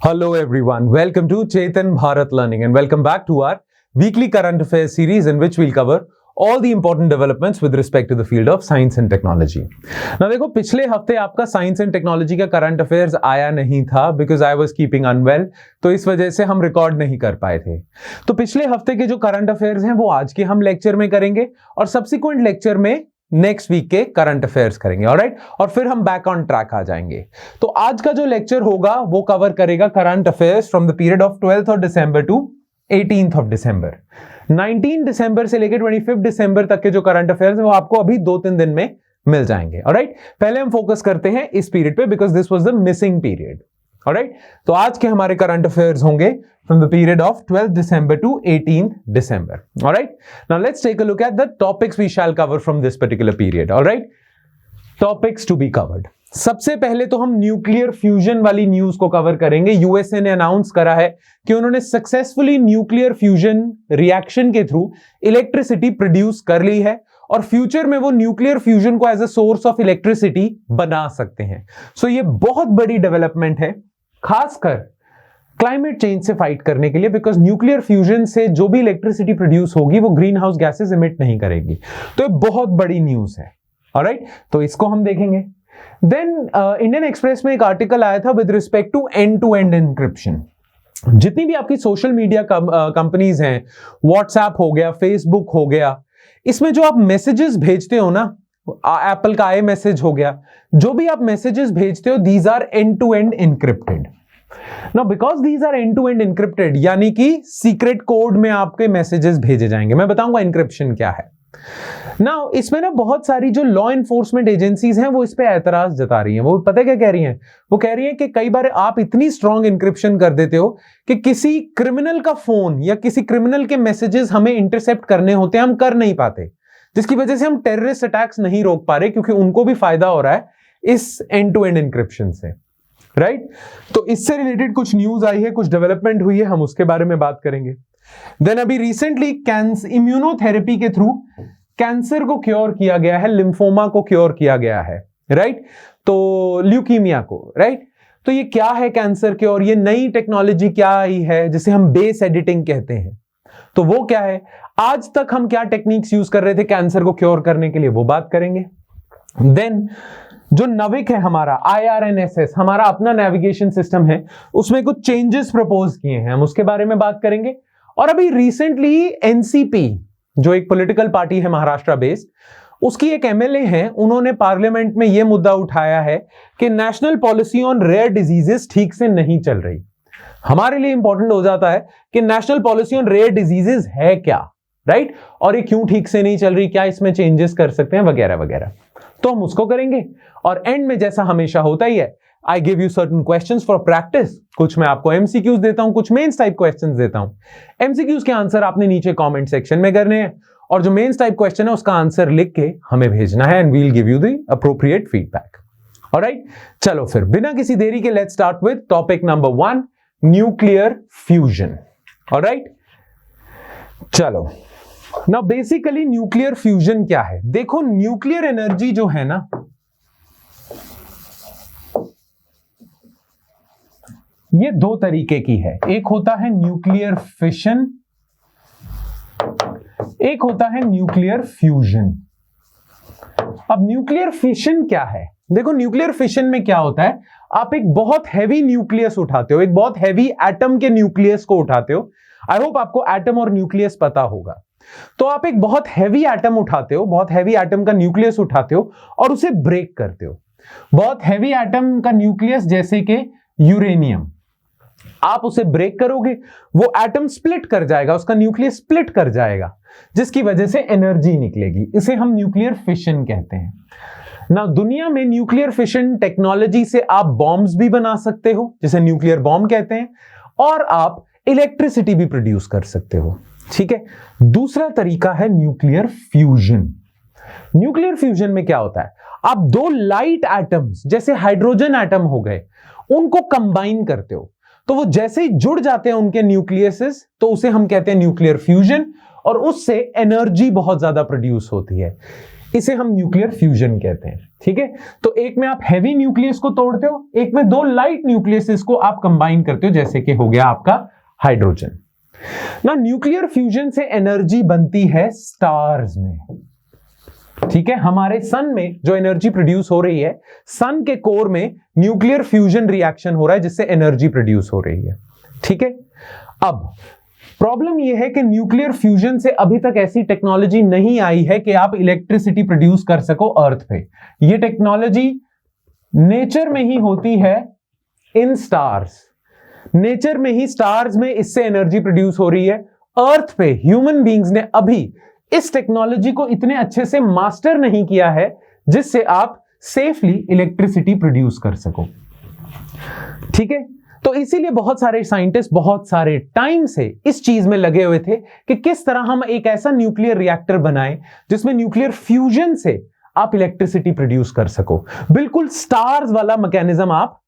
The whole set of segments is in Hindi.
Hello everyone, welcome to Chetan Bharat Learning and welcome back to our weekly current affairs series in which we'll cover all the important developments with respect to the field of science and technology. Now देखो पिछले हफ्ते आपका साइंस एंड टेक्नोलॉजी का करंट अफेयर्स आया नहीं था because I was keeping unwell, तो इस वजह से हम रिकॉर्ड नहीं कर पाए थे। तो पिछले हफ्ते के जो करंट अफेयर्स हैं वो आज के हम लेक्चर में करेंगे और सब्सिक्वेंट लेक्चर में नेक्स्ट वीक के करंट अफेयर्स करेंगे, ऑलराइट, और फिर हम बैक ऑन ट्रैक आ जाएंगे। तो आज का जो लेक्चर होगा वो कवर करेगा current affairs from the period of 12th of December to 18th of December. 19 दिसंबर से लेकर 25 दिसंबर तक के जो करंट अफेयर्स हैं वो आपको अभी 2-3 दिन में मिल जाएंगे, ऑलराइट। पहले हम फोकस करते हैं इस पीरियड पे because this was the missing period, alright. तो आज के हमारे करंट अफेयर्स होंगे from the period of 12th December to 18th December. All right. Now let's take a look at the topics we shall cover from this particular period. All right. Topics to be covered. सबसे पहले तो हम न्यूक्लियर फ्यूजन वाली न्यूज को कवर करेंगे। यूएसए ने अनाउंस करा है कि उन्होंने सक्सेसफुली न्यूक्लियर फ्यूजन रिएक्शन के थ्रू इलेक्ट्रिसिटी प्रोड्यूस कर ली है और फ्यूचर में वो न्यूक्लियर फ्यूजन को as a source of electricity बना सकते हैं। सो ये बहुत बड़ी डेवलपमेंट है, खासकर क्लाइमेट चेंज से फाइट करने के लिए, बिकॉज न्यूक्लियर फ्यूजन से जो भी इलेक्ट्रिसिटी प्रोड्यूस होगी वो ग्रीन हाउस गैसेज इमिट नहीं करेगी। तो ये बहुत बड़ी न्यूज है, ऑलराइट। तो इसको हम देखेंगे। देन इंडियन एक्सप्रेस में एक आर्टिकल आया था with respect to end to end encryption. जितनी भी आपकी सोशल मीडिया कंपनीज हैं, व्हाट्सएप हो गया, फेसबुक हो गया, इसमें जो आप मैसेजेस भेजते हो ना, एप्पल का आई मैसेज हो गया, जो भी आप मैसेजेस भेजते हो these are end to end encrypted. Now because these are end-to-end encrypted, यानी कि सीक्रेट कोड में आपके मैसेजेस भेजे जाएंगे। मैं बताऊंगा एन्क्रिप्शन क्या है। Now इसमें ना बहुत सारी जो लॉ एनफोर्समेंट एजेंसीज हैं वो इस पे ऐतराज जता रही हैं। वो पता है क्या कह रही हैं? वो कह रही हैं कि कई बार आप इतनी स्ट्रॉन्ग एन्क्रिप्शन कर देते हो कि किसी क्रिमिनल का फोन या किसी क्रिमिनल के मैसेजेस हमें इंटरसेप्ट करने होते हैं, हम कर नहीं पाते, जिसकी वजह से हम टेररिस्ट अटैक्स नहीं रोक पा रहे, क्योंकि उनको भी फायदा हो रहा है इस एंड टू एंड एन्क्रिप्शन से, राइट। तो इससे रिलेटेड कुछ न्यूज आई है, कुछ डेवलपमेंट हुई है, हम उसके बारे में बात करेंगे। देन अभी रिसेंटली इम्यूनोथेरेपी के थ्रू कैंसर को क्योर किया गया है, लिम्फोमा को क्योर किया गया है, राइट, तो ल्यूकीमिया को, राइट। तो ये क्या है कैंसर क्योर? ये नई टेक्नोलॉजी क्या आई है जिसे हम बेस एडिटिंग कहते हैं, तो वो क्या है? आज तक हम क्या टेक्निक्स यूज कर रहे थे कैंसर को क्योर करने के लिए, वो बात करेंगे। देन जो नविक है हमारा IRNSS, हमारा अपना नेविगेशन सिस्टम है, उसमें कुछ चेंजेस प्रपोज किए हैं, हम उसके बारे में बात करेंगे। और अभी रिसेंटली NCP जो एक पॉलिटिकल पार्टी है महाराष्ट्र बेस्ड, उसकी एक MLA है, उन्होंने पार्लियामेंट में यह मुद्दा उठाया है कि national policy on rare diseases ठीक से नहीं चल रही। हमारे लिए इंपॉर्टेंट हो जाता है कि national policy on rare diseases है क्या, राइट, और ये क्यों ठीक से नहीं चल रही, क्या इसमें चेंजेस कर सकते हैं, वगैरह वगैरह। तो हम उसको करेंगे। और एंड में जैसा हमेशा होता ही है, I give you certain questions for practice. कुछ मैं आपको MCQs देता हूं, कुछ मेंस टाइप क्वेश्चंस देता हूं। MCQs के आंसर आपने नीचे कमेंट सेक्शन में करने हैं और जो मेंस टाइप क्वेश्चन है उसका आंसर लिख के हमें भेजना है and we will give you the appropriate feedback, alright. चलो फिर बिना किसी देरी के let's start with topic number 1, nuclear fusion, alright. चलो नाउ बेसिकली न्यूक्लियर फ्यूजन क्या है? देखो न्यूक्लियर एनर्जी जो है ना, ये दो तरीके की है। एक होता है न्यूक्लियर फिशन, एक होता है न्यूक्लियर फ्यूजन। अब न्यूक्लियर फिशन क्या है? देखो न्यूक्लियर फिशन में क्या होता है, आप एक बहुत हैवी न्यूक्लियस उठाते हो, एक बहुत हैवी एटम के न्यूक्लियस को उठाते हो। आई होप आपको एटम और न्यूक्लियस पता होगा। तो आप एक बहुत हैवी एटम उठाते हो, बहुत हैवी एटम का न्यूक्लियस उठाते हो और उसे ब्रेक करते हो। बहुत हैवी एटम का न्यूक्लियस जैसे कि यूरेनियम, आप उसे ब्रेक करोगे, वो एटम स्प्लिट कर जाएगा, उसका न्यूक्लियस स्प्लिट कर जाएगा, जिसकी वजह से एनर्जी निकलेगी। इसे हम न्यूक्लियर फिशन कहते हैं ना। दुनिया में न्यूक्लियर फिशन टेक्नोलॉजी से आप बॉम्ब्स भी बना सकते हो, जिसे न्यूक्लियर बॉम्ब कहते हैं, और आप इलेक्ट्रिसिटी भी प्रोड्यूस कर सकते हो, ठीक है। दूसरा तरीका है न्यूक्लियर फ्यूजन। न्यूक्लियर फ्यूजन में क्या होता है, आप दो लाइट एटम्स जैसे हाइड्रोजन एटम हो गए, उनको कंबाइन करते हो, तो वो जैसे ही जुड़ जाते हैं उनके न्यूक्लियसेस, तो उसे हम कहते हैं न्यूक्लियर फ्यूजन, और उससे एनर्जी बहुत ज्यादा प्रोड्यूस होती है। इसे हम न्यूक्लियर फ्यूजन कहते हैं। ठीक है, तो एक में आप हैवी न्यूक्लियस को तोड़ते हो, एक में दो लाइट न्यूक्लियस को आप कंबाइन करते हो, जैसे कि हो गया आपका हाइड्रोजन। ना न्यूक्लियर फ्यूजन से एनर्जी बनती है स्टार्स में। ठीक है, हमारे सन में जो एनर्जी प्रोड्यूस हो रही है, सन के कोर में न्यूक्लियर फ्यूजन रिएक्शन हो रहा है जिससे एनर्जी प्रोड्यूस हो रही है। ठीक है, अब प्रॉब्लम यह है कि न्यूक्लियर फ्यूजन से अभी तक ऐसी टेक्नोलॉजी नहीं आई है कि आप इलेक्ट्रिसिटी प्रोड्यूस कर सको अर्थ पे। यह टेक्नोलॉजी नेचर में ही होती है, इन स्टार्स। नेचर में ही स्टार्स में इससे एनर्जी प्रोड्यूस हो रही है। अर्थ पे ह्यूमन बींग्स ने अभी इस टेक्नोलॉजी को इतने अच्छे से मास्टर नहीं किया है जिससे आप सेफली इलेक्ट्रिसिटी प्रोड्यूस कर सको। ठीक है, तो इसीलिए बहुत सारे साइंटिस्ट बहुत सारे टाइम से इस चीज में लगे हुए थे कि किस तरह हम एक ऐसा न्यूक्लियर रिएक्टर बनाएं जिसमें न्यूक्लियर फ्यूजन से आप इलेक्ट्रिसिटी प्रोड्यूस कर सको। बिल्कुल स्टार्स वाला मैकेनिज्म आप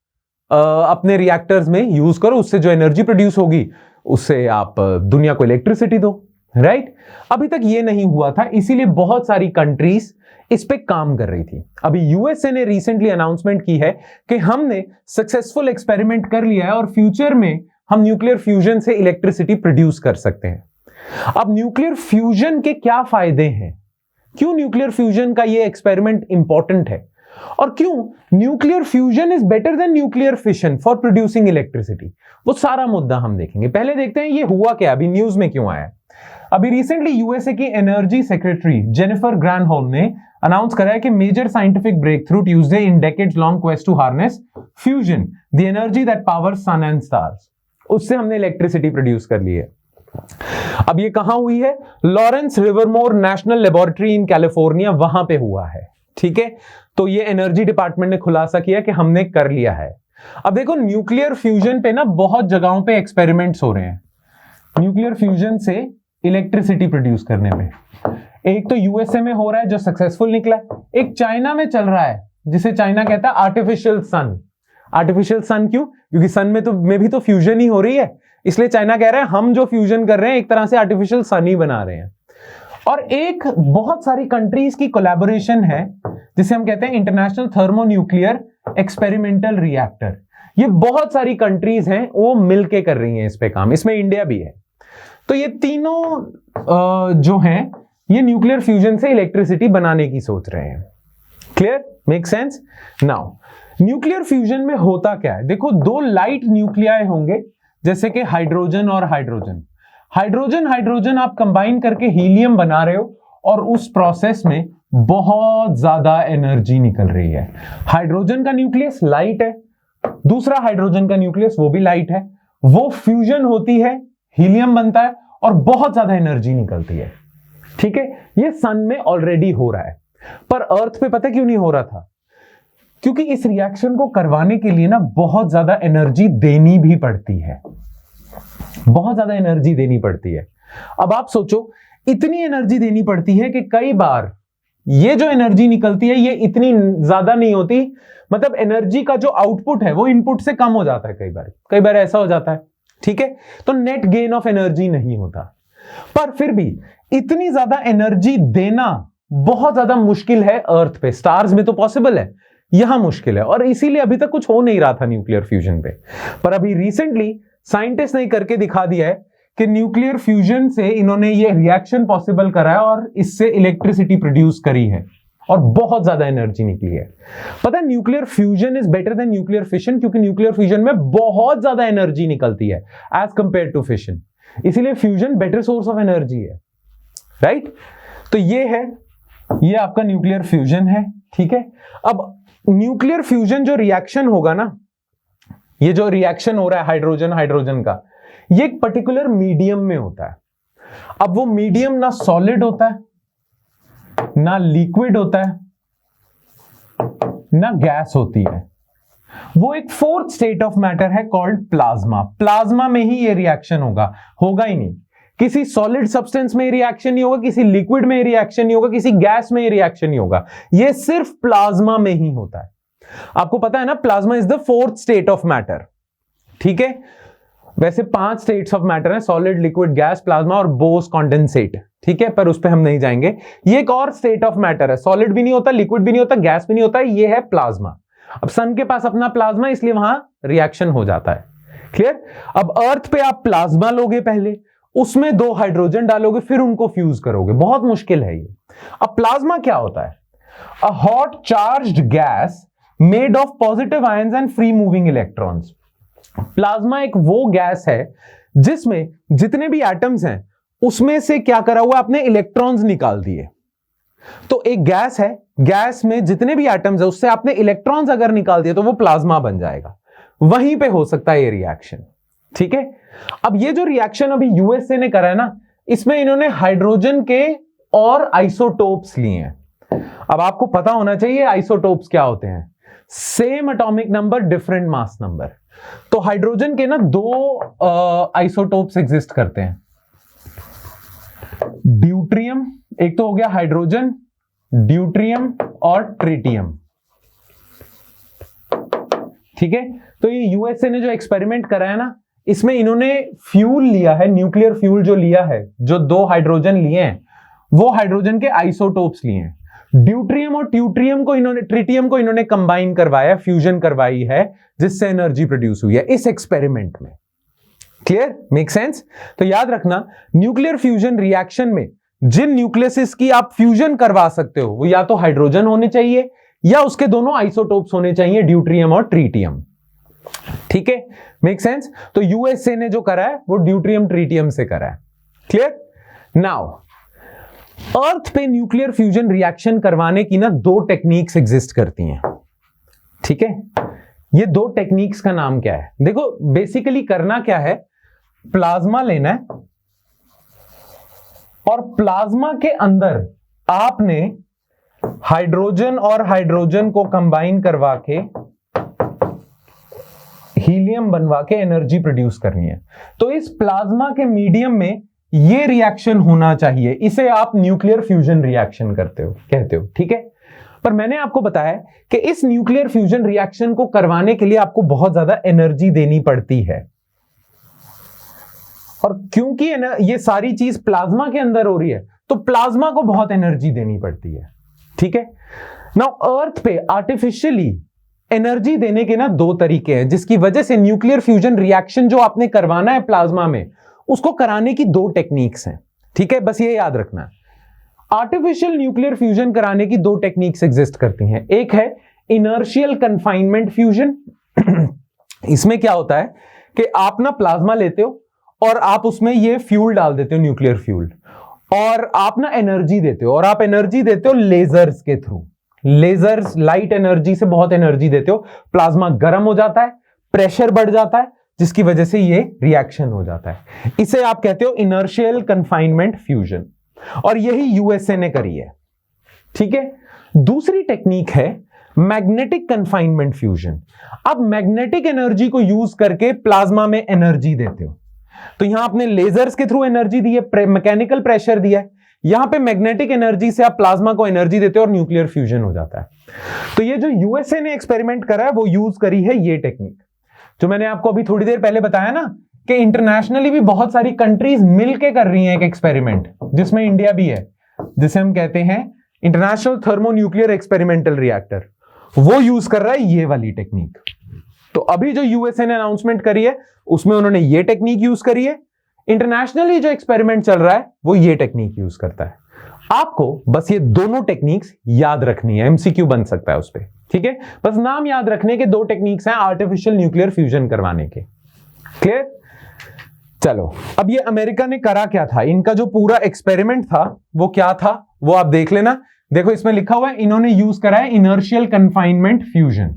अपने रिएक्टर्स में यूज करो, उससे जो एनर्जी प्रोड्यूस होगी उससे आप दुनिया को इलेक्ट्रिसिटी दो। राइट, अभी तक ये नहीं हुआ था, इसीलिए बहुत सारी कंट्रीज इस पे काम कर रही थी। अभी यूएसए ने रिसेंटली अनाउंसमेंट की है कि हमने सक्सेसफुल एक्सपेरिमेंट कर लिया है और फ्यूचर में हम न्यूक्लियर फ्यूजन से इलेक्ट्रिसिटी प्रोड्यूस कर सकते हैं। अब न्यूक्लियर फ्यूजन के क्या फायदे हैं, क्यों न्यूक्लियर फ्यूजन का ये एक्सपेरिमेंट इंपॉर्टेंट है, और क्यों nuclear fusion is better than nuclear fission for producing electricity, वो सारा मुद्दा हम देखेंगे। पहले देखते हैं ये हुआ क्या, अभी न्यूज में क्यों आया। अभी रिसेंटली यूएसए की एनर्जी सेक्रेटरी जेनिफर ग्रैनहोल्म ने अनाउंस करा है कि major scientific breakthrough Tuesday in decades long quest to harness fusion the energy that power sun and stars, उससे हमने इलेक्ट्रिसिटी प्रोड्यूस कर ली है। अब ये कहां हुई है, Lawrence Livermore National Laboratory in California, वहां पे हुआ है। ठीक है, तो ये एनर्जी डिपार्टमेंट ने खुलासा किया कि हमने कर लिया है। अब देखो न्यूक्लियर फ्यूजन पे ना बहुत जगहों पे एक्सपेरिमेंट्स हो रहे हैं न्यूक्लियर फ्यूजन से इलेक्ट्रिसिटी प्रोड्यूस करने में। एक तो यूएसए में हो रहा है जो सक्सेसफुल निकला है, एक चाइना में चल रहा है जिसे चाइना कहता है आर्टिफिशियल सन। आर्टिफिशियल सन क्यों, क्योंकि सन में भी तो फ्यूजन ही हो रही है, इसलिए चाइना कह रहा है हम जो फ्यूजन कर रहे हैं एक तरह से आर्टिफिशियल सन ही बना रहे हैं। और एक बहुत सारी कंट्रीज की कोलैबोरेशन है जिसे हम कहते हैं इंटरनेशनल थर्मोन्यूक्लियर एक्सपेरिमेंटल रिएक्टर। ये बहुत सारी कंट्रीज हैं वो मिलके कर रही हैं इस पे काम, इसमें इंडिया भी है। तो ये तीनों जो हैं ये न्यूक्लियर फ्यूजन से इलेक्ट्रिसिटी बनाने की सोच रहे हैं। Clear, make sense. Now nuclear fusion में होता क्या है, देखो दो लाइट न्यूक्लियाई होंगे जैसे कि हाइड्रोजन और हाइड्रोजन। हाइड्रोजन आप कंबाइन करके हीलियम बना रहे हो और उस प्रोसेस में बहुत ज्यादा एनर्जी निकल रही है। हाइड्रोजन का न्यूक्लियस लाइट है, दूसरा हाइड्रोजन का न्यूक्लियस वो भी लाइट है, वो फ्यूजन होती है, हीलियम बनता है और बहुत ज्यादा एनर्जी निकलती है। ठीक है, ये सन में ऑलरेडी हो रहा है, पर अर्थ पे पता क्यों नहीं हो रहा था, क्योंकि इस रिएक्शन को करवाने के लिए ना बहुत ज्यादा एनर्जी देनी भी पड़ती है, बहुत ज्यादा एनर्जी देनी पड़ती है। अब आप सोचो इतनी एनर्जी देनी पड़ती है कि कई बार ये जो एनर्जी निकलती है ये इतनी ज्यादा नहीं होती, मतलब एनर्जी का जो आउटपुट है वो इनपुट से कम हो जाता है, कई बार ऐसा हो जाता है। ठीक है, तो नेट गेन ऑफ एनर्जी नहीं होता, पर फिर भी इतनी ज्यादा एनर्जी देना बहुत ज्यादा मुश्किल है अर्थ पे। स्टार्स में तो पॉसिबल है, यहां मुश्किल है, और इसीलिए अभी तक कुछ हो नहीं रहा था न्यूक्लियर फ्यूजन पे। पर अभी रिसेंटली साइंटिस्ट ने करके दिखा दिया है कि न्यूक्लियर फ्यूजन से इन्होंने ये रिएक्शन पॉसिबल करा है और इससे इलेक्ट्रिसिटी प्रोड्यूस करी है और बहुत ज्यादा एनर्जी निकली है। पता है nuclear fusion is better than nuclear fission, क्योंकि न्यूक्लियर फ्यूजन में बहुत ज्यादा एनर्जी निकलती है एज कंपेयर टू फिशन, इसीलिए fusion better source of energy है। राइट, तो ये है, ये आपका न्यूक्लियर फ्यूजन है। ठीक है, अब न्यूक्लियर फ्यूजन जो रिएक्शन होगा ना, ये जो रिएक्शन हो रहा है हाइड्रोजन का, ये एक पर्टिकुलर मीडियम में होता है। अब वो मीडियम ना सॉलिड होता है, ना लिक्विड होता है, ना गैस होती है, वो एक फोर्थ स्टेट ऑफ मैटर है कॉल्ड प्लाज्मा। प्लाज्मा में ही ये रिएक्शन होगा ही नहीं, किसी सॉलिड सब्सटेंस में रिएक्शन नहीं होगा, किसी लिक्विड में रिएक्शन नहीं होगा, किसी गैस में रिएक्शन नहीं होगा, ये सिर्फ प्लाज्मा में ही होता है। आपको पता है ना, plasma is the fourth state of matter. ठीक है, वैसे 5 स्टेट्स ऑफ मैटर हैं, सॉलिड, लिक्विड, गैस, प्लाज्मा और बोस कॉन्डेंसेट, ठीक है, पर उस पर हम नहीं जाएंगे। ये एक और स्टेट ऑफ मैटर है, सॉलिड भी नहीं होता, लिक्विड भी नहीं होता, गैस भी नहीं होता, ये है प्लाज्मा। अब सन के पास अपना प्लाज्मा, इसलिए वहां रिएक्शन हो जाता है। क्लियर? अब अर्थ पे आप प्लाज्मा लोगे पहले, उसमें 2 हाइड्रोजन डालोगे, फिर उनको फ्यूज करोगे, बहुत मुश्किल है ये। अब प्लाज्मा क्या होता है? A hot charged gas made of positive ions and free moving electrons. Plasma एक वो गैस है जिसमें जितने भी एटम्स हैं उसमें से क्या करा हुआ, आपने इलेक्ट्रॉन्स निकाल दिए। तो एक गैस है, गैस में जितने भी एटम्स है उससे आपने इलेक्ट्रॉन्स अगर निकाल दिए तो वो प्लाज्मा बन जाएगा। वहीं पे हो सकता है ये रिएक्शन, ठीक है। अब ये जो रिएक्शन अभी यूएसए ने करा है ना, इसमें इन्होंने हाइड्रोजन के और आइसोटोप्स लिए हैं। अब आपको पता होना चाहिए आइसोटोप्स क्या होते हैं, same atomic number different mass number. तो हाइड्रोजन के ना 2 आइसोटोप्स एग्जिस्ट करते हैं, ड्यूट्रियम, एक तो हो गया हाइड्रोजन, ड्यूट्रियम और ट्रिटियम, ठीक है। तो ये यूएसए ने जो एक्सपेरिमेंट कराया ना, इसमें इन्होंने फ्यूल लिया है, न्यूक्लियर फ्यूल जो लिया है, जो 2 हाइड्रोजन लिए हैं वो हाइड्रोजन के आइसोटोप्स लिए हैं। ड्यूट्रियम और ट्यूट्रियम को इन्होंने, ट्रिटियम को इन्होंने कंबाइन करवाया, फ्यूजन करवाई है, जिससे एनर्जी प्रोड्यूस हुई है इस एक्सपेरिमेंट में। क्लियर? Make sense? तो याद रखना, न्यूक्लियर फ्यूजन रिएक्शन में जिन न्यूक्लियसिस की आप फ्यूजन करवा सकते हो वो या तो हाइड्रोजन होने चाहिए या उसके दोनों आइसोटोप्स होने चाहिए, ड्यूट्रियम और ट्रिटियम, ठीक है। Make sense? तो यूएसए ने जो करा है वो ड्यूट्रियम ट्रिटियम से करा है। क्लियर? नाउ अर्थ पे न्यूक्लियर फ्यूजन रिएक्शन करवाने की ना 2 टेक्निक्स एग्जिस्ट करती हैं, ठीक है। ये 2 टेक्निक्स का नाम क्या है? देखो बेसिकली करना क्या है, प्लाज्मा लेना है और प्लाज्मा के अंदर आपने हाइड्रोजन और हाइड्रोजन को कंबाइन करवा के हीलियम बनवा के एनर्जी प्रोड्यूस करनी है। तो इस प्लाज्मा के मीडियम में ये रिएक्शन होना चाहिए, इसे आप न्यूक्लियर फ्यूजन रिएक्शन कहते हो, ठीक है। पर मैंने आपको बताया कि इस न्यूक्लियर फ्यूजन रिएक्शन को करवाने के लिए आपको बहुत ज्यादा एनर्जी देनी पड़ती है, और क्योंकि ये सारी चीज प्लाज्मा के अंदर हो रही है तो प्लाज्मा को बहुत एनर्जी देनी पड़ती है, ठीक है। नाउ अर्थ पे आर्टिफिशियली एनर्जी देने के ना 2 तरीके हैं, जिसकी वजह से न्यूक्लियर फ्यूजन रिएक्शन जो आपने करवाना है प्लाज्मा में, उसको कराने की 2 टेक्निक्स हैं, ठीक है। बस ये याद रखना है, आर्टिफिशियल न्यूक्लियर फ्यूजन कराने की 2 टेक्निक्स एग्जिस्ट करती हैं। एक है इनर्शियल कन्फाइनमेंट फ्यूजन। इसमें क्या होता है कि आप ना प्लाज्मा लेते हो और आप उसमें ये फ्यूल डाल देते हो, न्यूक्लियर फ्यूल, और आप ना एनर्जी देते हो, और आप एनर्जी देते हो लेजर्स के थ्रू। लेजर्स लाइट एनर्जी से बहुत एनर्जी देते हो, प्लाज्मा गर्म हो जाता है, प्रेशर बढ़ जाता है, जिसकी वजह से ये रिएक्शन हो जाता है। इसे आप कहते हो इनर्शियल कन्फाइनमेंट फ्यूजन, और यही यूएसए ने करी है, ठीक है। दूसरी टेक्निक है मैग्नेटिक कन्फाइनमेंट फ्यूजन। अब मैग्नेटिक एनर्जी को यूज करके प्लाज्मा में एनर्जी देते हो। तो यहां आपने लेजर्स के थ्रू एनर्जी दी है, मैकेनिकल प्रेशर दिया है, यहां पे मैग्नेटिक एनर्जी से आप प्लाज्मा को एनर्जी देते हो और न्यूक्लियर फ्यूजन हो जाता है। तो ये जो यूएसए ने एक्सपेरिमेंट करा है वो यूज करी है ये टेक्निक, जो मैंने आपको अभी थोड़ी देर पहले बताया ना कि इंटरनेशनली भी बहुत सारी कंट्रीज मिलके कर रही हैं एक एक्सपेरिमेंट, जिसमें इंडिया भी है, जिसे हम कहते हैं इंटरनेशनल थर्मोन्यूक्लियर एक्सपेरिमेंटल रिएक्टर। वो यूज कर रहा है ये वाली टेक्निक। तो अभी जो यूएसए ने अनाउंसमेंट करी है उसमें उन्होंने ये टेक्निक यूज करी है। इंटरनेशनली जो एक्सपेरिमेंट चल रहा है वो ये टेक्निक यूज करता है। आपको बस ये दोनों टेक्निक्स याद रखनी है, एमसीक्यू बन सकता है उस पर, ठीक है। बस नाम याद रखने के 2 टेक्निक्स हैं आर्टिफिशियल न्यूक्लियर फ्यूजन करवाने के। क्लियर? चलो, अब ये अमेरिका ने करा क्या था, इनका जो पूरा एक्सपेरिमेंट था वो क्या था वो आप देख लेना। देखो इसमें लिखा हुआ है, इन्होंने यूज करा है इनर्शियल कन्फाइनमेंट फ्यूजन,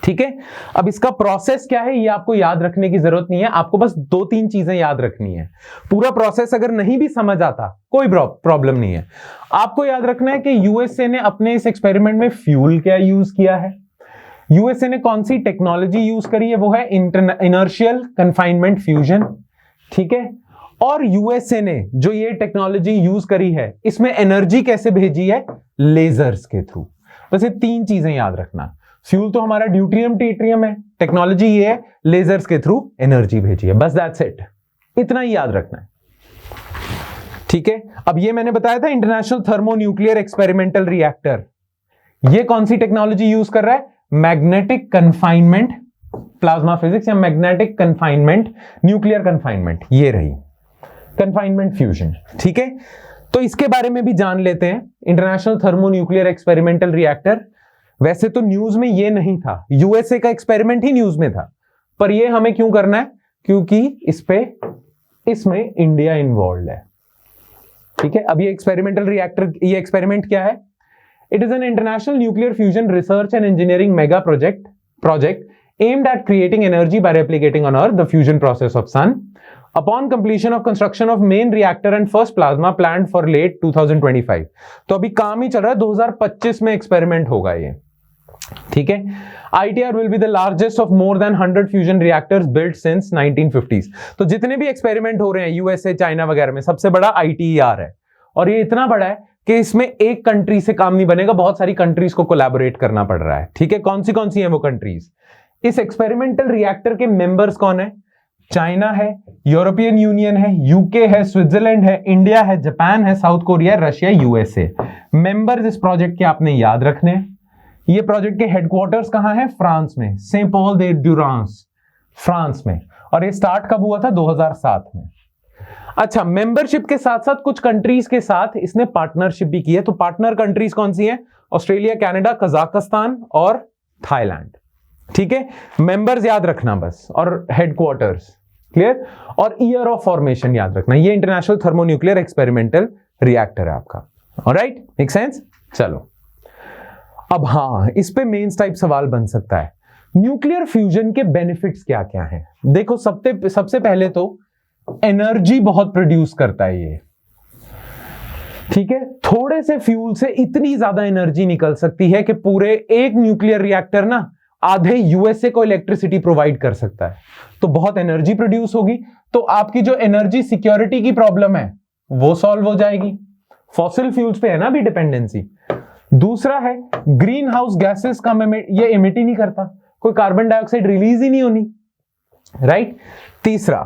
ठीक है। अब इसका प्रोसेस क्या है ये आपको याद रखने की जरूरत नहीं है, आपको बस 2-3 चीजें याद रखनी है। पूरा प्रोसेस अगर नहीं भी समझ आता कोई प्रॉब्लम नहीं है। आपको याद रखना है कि यूएसए ने अपने इस एक्सपेरिमेंट में फ्यूल क्या यूज किया है, यूएसए ने कौन सी टेक्नोलॉजी यूज करी है, वो है इनर्शियल कन्फाइनमेंट फ्यूजन, ठीक है। और यूएसए ने जो ये टेक्नोलॉजी यूज करी है इसमें एनर्जी कैसे भेजी है, लेजर्स के थ्रू। बस ये 3 चीजें याद रखना। फ्यूल तो हमारा ड्यूटेरियम ट्रिटियम है, टेक्नोलॉजी ये है लेजर्स के थ्रू एनर्जी भेजी है, बस दैट्स इट, इतना ही याद रखना है। ठीक है, अब ये मैंने बताया था इंटरनेशनल थर्मोन्यूक्लियर एक्सपेरिमेंटल रिएक्टर, ये कौन सी टेक्नोलॉजी यूज कर रहा है? मैग्नेटिक कन्फाइनमेंट प्लाज्मा फिजिक्स या मैग्नेटिक कन्फाइनमेंट न्यूक्लियर कन्फाइनमेंट, ये रही कन्फाइनमेंट फ्यूजन। ठीक है, तो इसके बारे में भी जान लेते हैं। इंटरनेशनल थर्मोन्यूक्लियर एक्सपेरिमेंटल रिएक्टर, वैसे तो न्यूज में ये नहीं था, यूएसए का एक्सपेरिमेंट ही न्यूज में था, पर ये हमें क्यों करना है? क्योंकि इसमें इंडिया इन्वॉल्व है। ठीक है, अब ये एक्सपेरिमेंटल रिएक्टर, ये एक्सपेरिमेंट क्या है? It is an international nuclear fusion research and engineering mega project aimed at creating energy by replicating on Earth the fusion process of Sun. Upon completion of construction of main reactor and first plasma planned for late 2025. तो अभी काम ही चल रहा है, 2025 में एक्सपेरिमेंट होगा ये। ठीक है, ITR will be the largest of more than 100 fusion reactors built since 1950s. तो जितने भी एक्सपेरिमेंट हो रहे हैं यूएसए, चाइना वगैरह में, सबसे बड़ा ITER है, और ये इतना बड़ा है कि इसमें एक कंट्री से काम नहीं बनेगा, बहुत सारी कंट्रीज को कोलैबोरेट करना पड़ रहा है। ठीक है, कौन सी हैं वो कंट्रीज? इस एक्सपेरिमेंटल रिएक्टर के मेंबर्स कौन है? चाइना है, यूरोपियन यूनियन है, यूके है, स्विट्जरलैंड है, इंडिया है, जापान है, south Korea, Russia, USA. Members इस प्रोजेक्ट के आपने याद रखने हैं। ये प्रोजेक्ट के हेडक्वार्टर्स कहां है? फ्रांस में, सेंट पॉल दे ड्यूरांस, फ्रांस में। और ये स्टार्ट कब हुआ था? 2007 में। अच्छा, मेंबरशिप के साथ साथ कुछ कंट्रीज के साथ इसने पार्टनरशिप भी की है। तो पार्टनर कंट्रीज कौन सी हैं? ऑस्ट्रेलिया, कनाडा, कजाकिस्तान और थाईलैंड। ठीक है, मेंबर्स याद रखना बस, और हेडक्वार्टर्स क्लियर, और ईयर ऑफ फॉर्मेशन याद रखना। ये इंटरनेशनल थर्मोन्यूक्लियर एक्सपेरिमेंटल रिएक्टर है आपका। Alright, make sense? चलो, अब हाँ, इस पे मेंस टाइप सवाल बन सकता है, न्यूक्लियर फ्यूजन के बेनिफिट्स क्या क्या हैं? देखो, सबसे पहले तो एनर्जी बहुत प्रोड्यूस करता है ये। ठीक है, थोड़े से फ्यूल से इतनी ज्यादा एनर्जी निकल सकती है कि पूरे एक न्यूक्लियर रिएक्टर ना आधे यूएसए को इलेक्ट्रिसिटी प्रोवाइड कर सकता है। तो बहुत एनर्जी प्रोड्यूस होगी, तो आपकी जो एनर्जी सिक्योरिटी की प्रॉब्लम है वो सॉल्व हो जाएगी। फॉसिल फ्यूल्स पे है ना भी डिपेंडेंसी। दूसरा है ग्रीन हाउस गैसेस का ये इमिट ही नहीं करता, कोई कार्बन डाइऑक्साइड रिलीज ही नहीं होनी, राइट। तीसरा,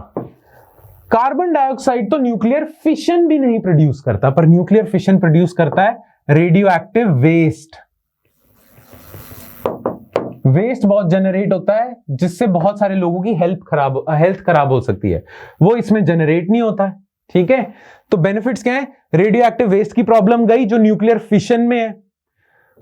कार्बन डाइऑक्साइड तो न्यूक्लियर फिशन भी नहीं प्रोड्यूस करता, पर न्यूक्लियर फिशन प्रोड्यूस करता है रेडियो एक्टिव वेस्ट। वेस्ट बहुत जनरेट होता है, जिससे बहुत सारे लोगों की हेल्थ खराब हो सकती है, वो इसमें जनरेट नहीं होता है। ठीक है, तो बेनिफिट्स क्या है? रेडियो एक्टिव वेस्ट की प्रॉब्लम गई जो न्यूक्लियर फिशन में है,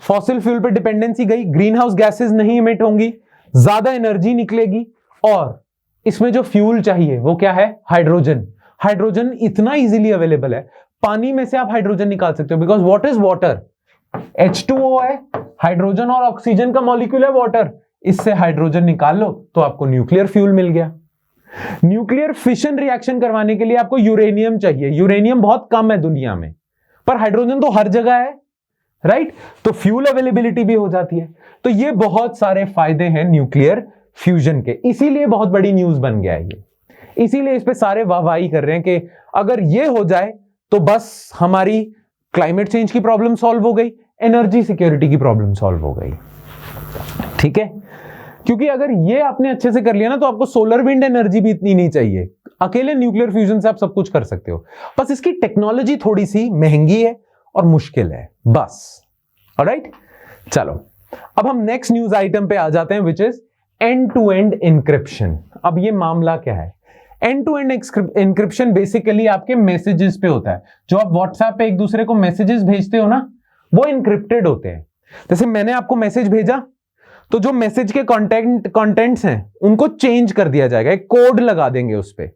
फॉसिल फ्यूल पे डिपेंडेंसी गई, ग्रीन हाउस गैसेस नहीं इमिट होंगी, ज्यादा एनर्जी निकलेगी, और इसमें जो फ्यूल चाहिए वो क्या है? हाइड्रोजन। हाइड्रोजन इतना इजीली अवेलेबल है, पानी में से आप हाइड्रोजन निकाल सकते हो, because what is water? H2O है, हाइड्रोजन और ऑक्सीजन का मॉलिक्यूल है वाटर, इससे हाइड्रोजन निकाल लो तो आपको न्यूक्लियर फ्यूल मिल गया। न्यूक्लियर फिशन रिएक्शन करवाने के लिए आपको यूरेनियम चाहिए, यूरेनियम बहुत कम है दुनिया में, पर हाइड्रोजन तो हर जगह है, राइट। तो फ्यूल अवेलेबिलिटी भी हो जाती है। तो ये बहुत सारे फायदे हैं न्यूक्लियर फ्यूजन के, इसीलिए बहुत बड़ी न्यूज बन गया है ये, इसीलिए इस पे सारे वाहवाही कर रहे हैं कि अगर ये हो जाए तो बस हमारी क्लाइमेट चेंज की प्रॉब्लम सॉल्व हो गई, एनर्जी सिक्योरिटी की प्रॉब्लम सॉल्व हो गई। ठीक है, क्योंकि अगर ये आपने अच्छे से कर लिया ना तो आपको सोलर विंड एनर्जी भी इतनी नहीं चाहिए, अकेले न्यूक्लियर फ्यूजन से आप सब कुछ कर सकते हो, बस इसकी टेक्नोलॉजी थोड़ी सी महंगी है और मुश्किल है, बस। ऑलराइट, चलो अब हम नेक्स्ट न्यूज आइटम पे आ जाते हैं, which is end to end encryption. अब ये मामला क्या है? End to end encryption basically आपके मैसेजेस पे होता है। जो आप व्हाट्सएप पे एक दूसरे को मैसेजेस भेजते हो ना, वो इंक्रिप्टेड होते हैं। जैसे मैंने आपको मैसेज भेजा तो जो मैसेज के कंटेंट्स हैं उनको चेंज कर दिया जाएगा, एक कोड लगा देंगे उस पे।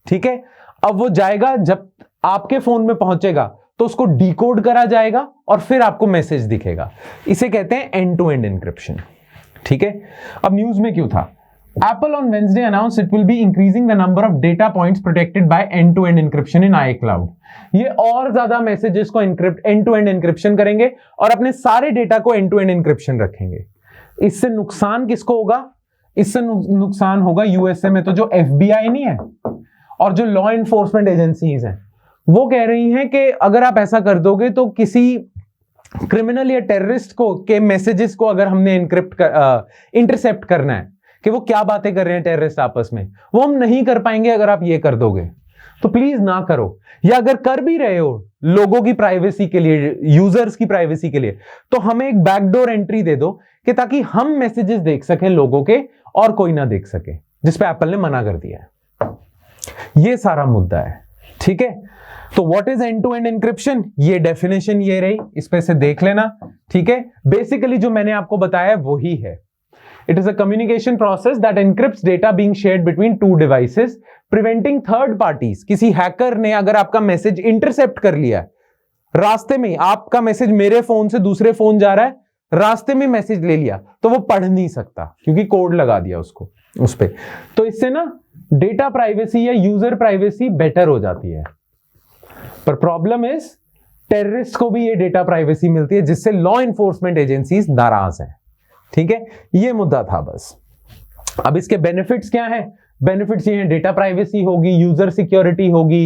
ठीक है, अब वो जाएगा, जब आपके फोन में पहुंचेगा तो उसको डिकोड करा जाएगा और फिर आपको मैसेज दिखेगा। इसे कहते हैं एंड टू एंड इंक्रिप्शन। ठीक है, अब न्यूज में क्यों था? Apple on Wednesday announced it will be increasing the number of data points protected by end-to-end encryption in iCloud. ये और ज्यादा मैसेजेस को end-to-end encryption करेंगे और अपने सारे डेटा को end-to-end encryption रखेंगे। इससे नुकसान किसको होगा? इससे नुकसान होगा यूएसए में तो जो FBI नहीं है और जो लॉ एनफोर्समेंट एजेंसीज हैं, वो कह रही हैं कि अगर आप ऐसा कर दोगे तो किसी क्रिमिनल या टेररिस्ट को के मैसेजेस को अगर हमने इंटरसेप्ट करना है कि वो क्या बातें कर रहे हैं टेररिस्ट आपस में, वो हम नहीं कर पाएंगे अगर आप ये कर दोगे। तो प्लीज ना करो, या अगर कर भी रहे हो लोगों की प्राइवेसी के लिए, यूजर्स की प्राइवेसी के लिए, तो हमें एक बैकडोर एंट्री दे दो कि ताकि हम मैसेजेस देख सकें लोगों के और कोई ना देख सके, जिस पे एप्पल ने मना कर दिया है। ये सारा मुद्दा है, ठीक है। तो what is end to end encryption, ये डेफिनेशन ये रही, इस पे से देख लेना, ठीक है। बेसिकली जो मैंने आपको बताया वही है। It is a communication process that encrypts data being shared between two devices, preventing third parties. किसी हैकर ने अगर आपका मैसेज इंटरसेप्ट कर लिया, रास्ते में आपका मैसेज मेरे फोन से दूसरे फोन जा रहा है, रास्ते में मैसेज ले लिया, तो वो पढ़ नहीं सकता क्योंकि कोड लगा दिया उसको उस पे। तो इससे ना डेटा प्राइवेसी या यूजर प्राइवेसी बेटर हो जाती है। पर प्रॉब्लम इज टेररिस्ट को भी ये डेटा प्राइवेसी मिलती है, जिससे लॉ एनफोर्समेंट एजेंसीज नाराज हैं, ठीक है। ये मुद्दा था बस। अब इसके बेनिफिट्स क्या है? बेनिफिट्स ये हैं, डेटा प्राइवेसी होगी, यूजर सिक्योरिटी होगी,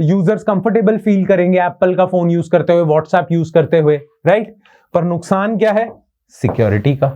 यूजर्स कंफर्टेबल फील करेंगे एप्पल का फोन यूज करते हुए, व्हाट्सएप यूज करते हुए, राइट। पर नुकसान क्या है? सिक्योरिटी का,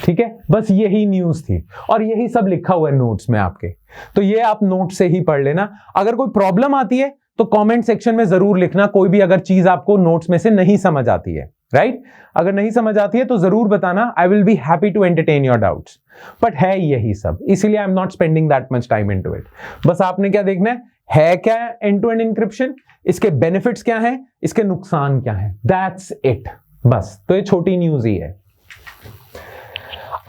ठीक है। बस यही न्यूज थी और यही सब लिखा हुआ है नोट्स में आपके, तो ये आप नोट से ही पढ़ लेना। अगर कोई प्रॉब्लम आती है तो कमेंट सेक्शन में जरूर लिखना, कोई भी अगर चीज आपको नोट्स में से नहीं समझ आती है, राइट। अगर नहीं समझ आती है तो जरूर बताना, I will be happy to entertain your doubts. But है यही सब, इसीलिए I am not spending that much time into it. बस आपने क्या देखना है क्या एंड टू एंड एन्क्रिप्शन, इसके बेनिफिट्स क्या है, इसके नुकसान क्या है, दैट्स इट बस। तो ये छोटी न्यूज ही है।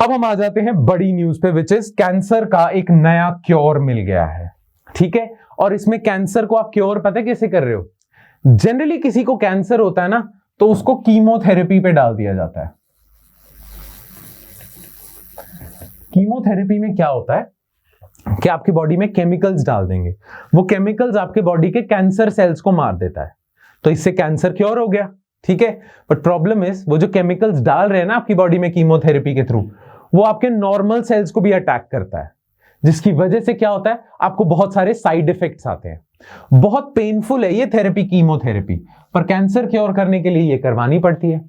अब हम आ जाते हैं बड़ी न्यूज पे, विच इज कैंसर का एक नया क्योर मिल गया है, ठीक है। और इसमें कैंसर को आप क्योर पता है कैसे कर रहे हो? जनरली किसी को कैंसर होता है ना, तो उसको कीमोथेरेपी पे डाल दिया जाता है। कीमोथेरेपी में क्या होता है कि आपकी बॉडी में केमिकल्स डाल देंगे, वो केमिकल्स आपके बॉडी के कैंसर सेल्स को मार देता है, तो इससे कैंसर क्योर हो गया, ठीक है। बट प्रॉब्लम इज वो जो केमिकल्स डाल रहे हैं ना आपकी बॉडी में कीमोथेरेपी के थ्रू, वो आपके नॉर्मल सेल्स को भी अटैक करता है, जिसकी वजह से क्या होता है, आपको बहुत सारे साइड इफेक्ट्स आते हैं। बहुत पेनफुल है ये थेरेपी, कीमोथेरेपी, पर कैंसर क्योर करने के लिए ये करवानी पड़ती है।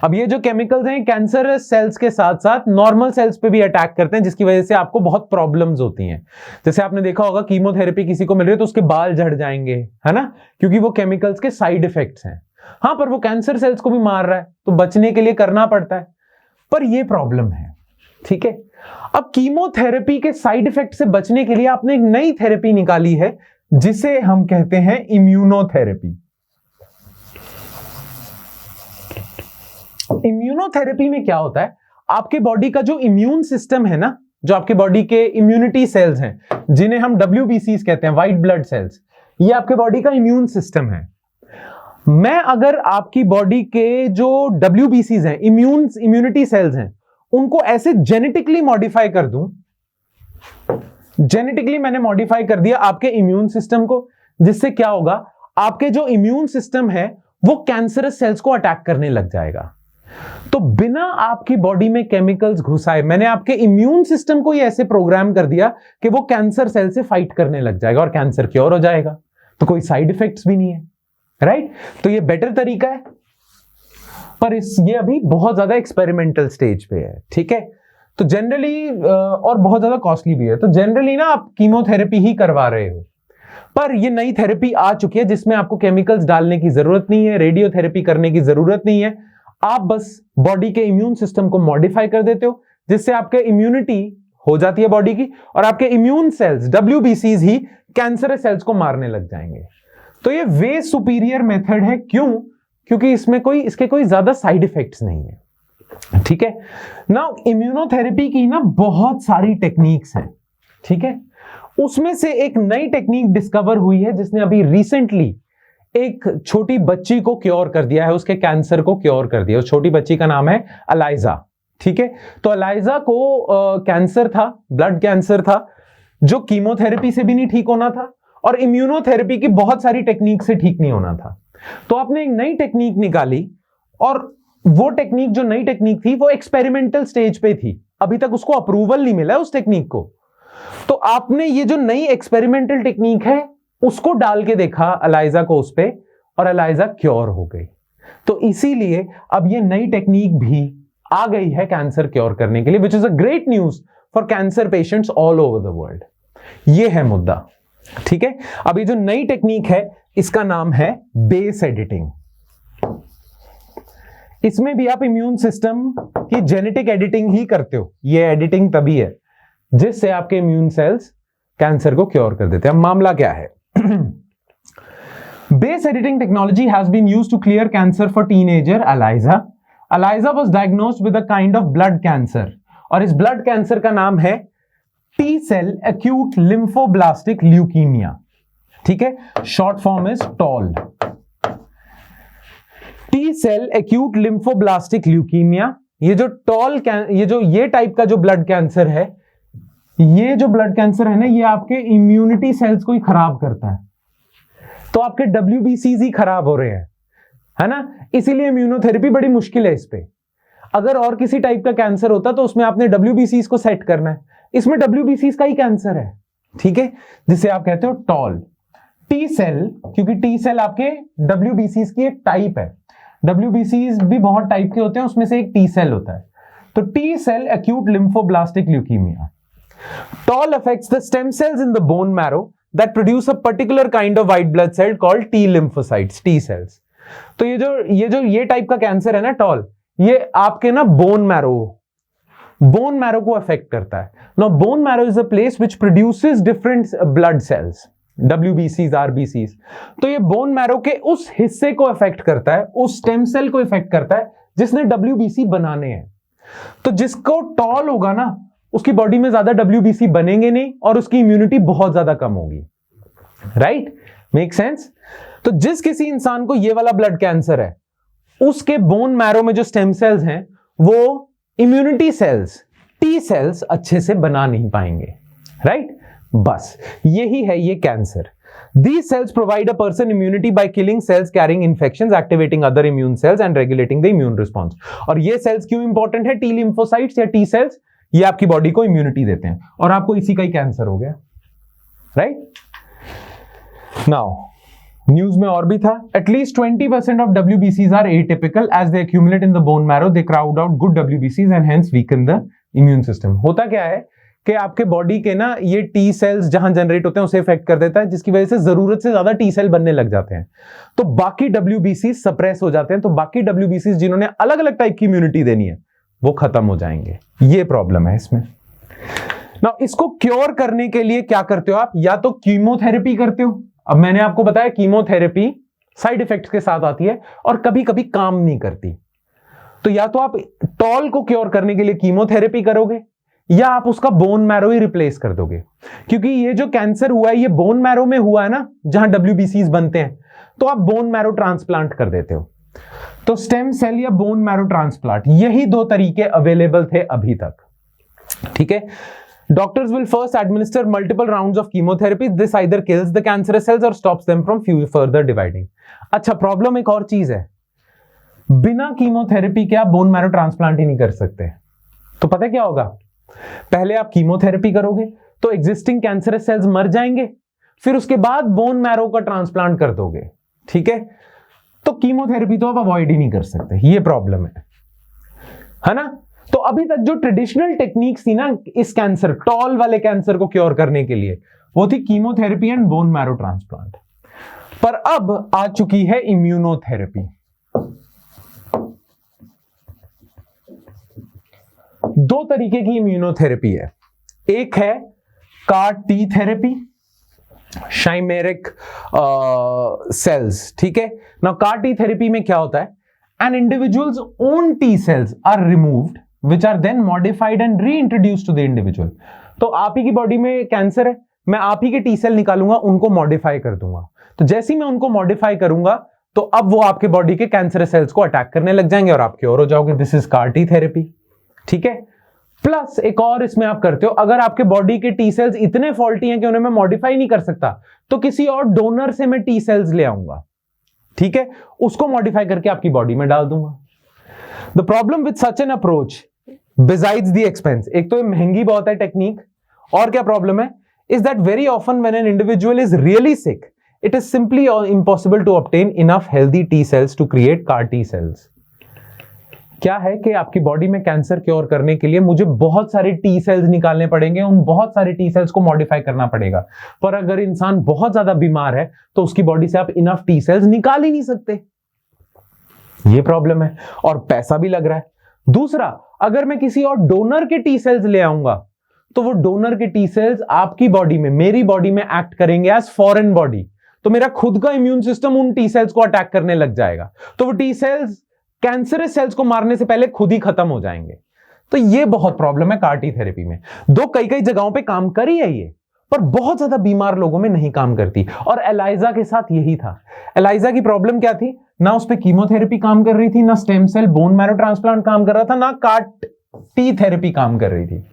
अब ये जो केमिकल्स हैं कैंसर सेल्स के साथ साथ नॉर्मल सेल्स पे भी अटैक करते हैं, जिसकी वजह से आपको बहुत प्रॉब्लम्स होती हैं। जैसे आपने देखा होगा कीमोथेरेपी किसी को मिल रही है तो उसके बाल झड़ जाएंगे, है ना, क्योंकि वो केमिकल्स के साइड इफेक्ट्स हैं। हाँ, पर वो कैंसर सेल्स को भी मार रहा है, तो बचने के लिए करना पड़ता है, पर ये प्रॉब्लम है, ठीक है। अब कीमोथेरेपी के साइड इफेक्ट से बचने के लिए आपने एक नई थेरेपी निकाली है, जिसे हम कहते हैं इम्यूनोथेरेपी। इम्यूनोथेरेपी में क्या होता है, आपके बॉडी का जो इम्यून सिस्टम है ना, जो आपके बॉडी के इम्यूनिटी सेल्स हैं, जिन्हें हम WBCs कहते हैं, व्हाइट ब्लड सेल्स, ये आपके बॉडी का इम्यून सिस्टम है। मैं अगर आपकी बॉडी के जो WBCs हैं, इम्यूनिटी सेल्स हैं, उनको ऐसे जेनेटिकली मॉडिफाई कर दूं, जेनेटिकली मैंने मॉडिफाई कर दिया आपके इम्यून सिस्टम को, जिससे क्या होगा, आपके जो इम्यून सिस्टम है वो कैंसरस सेल्स को अटैक करने लग जाएगा। तो बिना आपकी बॉडी में केमिकल्स घुसाए मैंने आपके इम्यून सिस्टम को ही ऐसे प्रोग्राम कर दिया कि वो कैंसर सेल से फाइट करने लग जाएगा और कैंसर क्योर हो जाएगा। तो कोई साइड इफेक्ट्स भी नहीं है, राइट। तो ये बेटर तरीका है, पर ये अभी बहुत ज्यादा एक्सपेरिमेंटल स्टेज पे है, ठीक है। तो जनरली और बहुत ज्यादा कॉस्टली भी है, तो जनरली ना आप कीमोथेरेपी ही करवा रहे हो, पर ये नई थेरेपी आ चुकी है जिसमें आपको केमिकल्स डालने की जरूरत नहीं है, रेडियोथेरेपी करने की जरूरत नहीं है। आप बस बॉडी के इम्यून सिस्टम को मॉडिफाई कर देते हो, जिससे आपके इम्यूनिटी हो जाती है बॉडी की, और आपके इम्यून सेल्स WBCs ही कैंसरस सेल्स को मारने लग जाएंगे। तो ये वे सुपीरियर मेथड है। क्यों? क्योंकि इसके कोई ज्यादा साइड इफेक्ट्स नहीं है, ठीक है ना। इम्यूनोथेरेपी की ना बहुत सारी टेक्निक्स हैं, ठीक है। उसमें से एक नई टेक्निक डिस्कवर हुई है, जिसने अभी रिसेंटली एक छोटी बच्ची को क्योर कर दिया है, उसके कैंसर को क्योर कर दिया। उस छोटी बच्ची का नाम है अलाइजा, ठीक है। तो अलाइजा को कैंसर था, ब्लड कैंसर था, जो कीमोथेरेपी से भी नहीं ठीक होना था और इम्यूनोथेरेपी की बहुत सारी टेक्निक से ठीक नहीं होना था। तो आपने एक नई टेक्निक निकाली, और वो टेक्निक, जो नई टेक्निक थी, वो एक्सपेरिमेंटल स्टेज पे थी, अभी तक उसको अप्रूवल नहीं मिला उस टेक्निक को। तो आपने ये जो नई एक्सपेरिमेंटल टेक्निक है उसको डाल के देखा अलाइजा को उस पे, और अलाइजा क्योर हो गई। तो इसीलिए अब ये नई टेक्निक भी आ गई है कैंसर क्योर करने के लिए, which is a great news for cancer patients all over the world. ये है मुद्दा, ठीक है। अब ये जो नई टेक्निक है इसका नाम है बेस एडिटिंग। इसमें भी आप इम्यून सिस्टम की जेनेटिक एडिटिंग ही करते हो। ये एडिटिंग तभी है जिससे आपके इम्यून सेल्स कैंसर को क्योर कर देते हैं। अब मामला क्या है? Base editing technology has been used to clear cancer for teenager Eliza. Eliza was diagnosed with a kind of blood cancer और इस blood cancer का नाम है T-cell acute lymphoblastic leukemia, ठीक है। short form is TOL. T-cell acute lymphoblastic leukemia, ये जो TOL ये टाइप का जो ब्लड कैंसर है, ये जो ब्लड कैंसर है ना, ये आपके इम्यूनिटी सेल्स को ही खराब करता है। तो आपके WBCs ही खराब हो रहे हैं, है ना। इसीलिए इम्यूनोथेरेपी बड़ी मुश्किल है इस पे। अगर और किसी टाइप का कैंसर होता तो उसमें आपने WBCs को सेट करना है, इसमें WBCs का ही कैंसर है, ठीक है, जिसे आप कहते हो टॉल। टी सेल, क्योंकि टी सेल आपके WBCs की एक टाइप है। WBCs भी बहुत टाइप के होते हैं, उसमें से एक टी सेल होता है। तो T cell acute lymphoblastic leukaemia. TALL affects the stem cells in the bone marrow that produce a particular kind of white blood cell called T lymphocytes, T cells. तो ये टाइप का कैंसर है ना टॉल, ये आपके ना बोन मैरो को अफेक्ट करता है। Now bone marrow is a place which produces different blood cells, WBCs, RBCs. तो ये बोन मैरो के उस हिस्से को अफेक्ट करता है, उस स्टेम सेल को अफेक्ट करता है जिसने WBC बनाने हैं। तो जिसको टॉल होगा ना, उसकी बॉडी में ज्यादा WBC बनेंगे नहीं और उसकी इम्यूनिटी बहुत ज्यादा कम होगी। Right, make sense. तो जिस किसी इंसान को ये वाला ब्लड कैंसर है, उसके बोन मैरो में जो स्टेम सेल्स हैं वो इम्यूनिटी सेल्स, टी सेल्स अच्छे से बना नहीं पाएंगे। राइट, बस यही है ये cancer. These cells provide a person immunity by killing cells carrying infections, activating other immune cells and regulating the immune response. और ये सेल्स क्यों इंपॉर्टेंट है? टी लिम्फोसाइट्स या टी सेल्स, ये आपकी बॉडी को इम्यूनिटी देते हैं और आपको इसी का ही कैंसर हो गया। राइट, नाउ न्यूज में और भी था। At least 20% of WBCs are atypical as they accumulate in the bone marrow, they crowd out good WBCs and hence weaken the immune system. होता क्या है कि आपके बॉडी के ना ये टी सेल्स जहां जनरेट होते हैं उसे इफेक्ट कर देता है, जिसकी वजह से जरूरत से ज्यादा टी सेल बनने लग जाते हैं, तो बाकी WBCs सप्रेस हो जाते हैं। तो बाकी WBCs जिन्होंने अलग अलग टाइप की इम्यूनिटी देनी है वो खत्म हो जाएंगे। ये प्रॉब्लम है इसमें। नाउ इसको क्योर करने के लिए क्या करते हो आप? या तो कीमोथेरेपी करते हो। अब मैंने आपको बताया कीमोथेरेपी साइड इफेक्ट्स के साथ आती है और कभी कभी काम नहीं करती। तो या तो आप टॉल को क्योर करने के लिए कीमोथेरेपी करोगे या आप उसका बोन मैरो ही रिप्लेस कर दोगे, क्योंकि ये जो कैंसर हुआ है ये बोन मैरो में हुआ है ना, जहां WBCs बनते हैं। तो आप बोन मैरो ट्रांसप्लांट कर देते हो। तो स्टेम सेल या बोन मैरो ट्रांसप्लांट, यही दो तरीके अवेलेबल थे अभी तक, ठीक है। Doctors will first administer multiple rounds of chemotherapy, this either kills the cancerous cells और stops them from further dividing. अच्छा, प्रॉब्लम एक और चीज है, बिना कीमोथेरेपी के आप बोन मैरो ट्रांसप्लांट ही नहीं कर सकते। तो पता क्या होगा? पहले आप कीमोथेरेपी करोगे तो एग्जिस्टिंग कैंसरस सेल्स मर जाएंगे, फिर उसके बाद बोन मैरो का ट्रांसप्लांट कर दोगे, ठीक है। तो कीमोथेरेपी तो आप अवॉइड ही नहीं कर सकते, ये प्रॉब्लम है ना। तो अभी तक जो ट्रेडिशनल टेक्निक्स थी ना इस कैंसर, टॉल वाले कैंसर को क्योर करने के लिए, वो थी chemotherapy and bone marrow transplant. पर अब आ चुकी है इम्यूनोथेरेपी। दो तरीके की इम्यूनोथेरेपी है, एक है CAR-T थेरेपी, शाइमेरिक सेल्स, ठीक है ना। CAR-T थेरेपी में क्या होता है? An individual's own T cells are removed which are then modified and reintroduced to the individual. तो आप ही की बॉडी में कैंसर है, मैं आप ही के टी सेल निकालूंगा, उनको मॉडिफाई कर दूंगा। तो जैसे ही मैं उनको मॉडिफाई करूंगा तो अब वो आपके बॉडी के कैंसर सेल्स को अटैक करने लग जाएंगे और आप क्योर हो जाओगे। दिस इज CAR-T थेरेपी, ठीक है। प्लस एक और इसमें आप करते हो, अगर आपके बॉडी के टी सेल्स इतने फॉल्टी हैं कि उन्हें मैं मॉडिफाई नहीं कर सकता, तो किसी और डोनर से मैं टी सेल्स ले आऊंगा, ठीक है, उसको मॉडिफाई करके आपकी बॉडी में डाल दूंगा। The problem with such an approach besides the expense, एक तो ये महंगी बहुत है टेक्निक, और क्या प्रॉब्लम है? Is that very often when an individual is really sick it is simply impossible to obtain enough healthy T cells to create CAR T cells. क्या है कि आपकी बॉडी में कैंसर क्योर करने के लिए मुझे बहुत सारे टी सेल्स निकालने पड़ेंगे, उन बहुत सारे टी सेल्स को मॉडिफाई करना पड़ेगा। पर अगर इंसान बहुत ज्यादा बीमार है तो उसकी बॉडी से आप इनफ टी सेल्स निकाल ही नहीं सकते। ये प्रॉब्लम है और पैसा भी लग रहा है। दूसरा, अगर मैं किसी और डोनर के टी सेल्स ले आऊंगा तो वो डोनर के टी सेल्स आपकी बॉडी में, मेरी बॉडी में एक्ट करेंगे एज फॉरेन बॉडी, तो मेरा खुद का इम्यून सिस्टम उन टी सेल्स को अटैक करने लग जाएगा, तो वो टी सेल्स कैंसरस सेल्स को मारने से पहले खुद ही खत्म हो जाएंगे। तो ये बहुत प्रॉब्लम है CAR T थेरेपी में। कई जगहों पे काम करी है ये, पर बहुत ज्यादा बीमार लोगों में नहीं काम करती। और एलाइजा के साथ यही था। एलाइजा की प्रॉब्लम क्या थी? ना उस पे कीमोथेरेपी काम कर रही थी, ना stem cell bone marrow transplant काम कर रहा था, ना CAR T थेरेपी काम कर रही थी।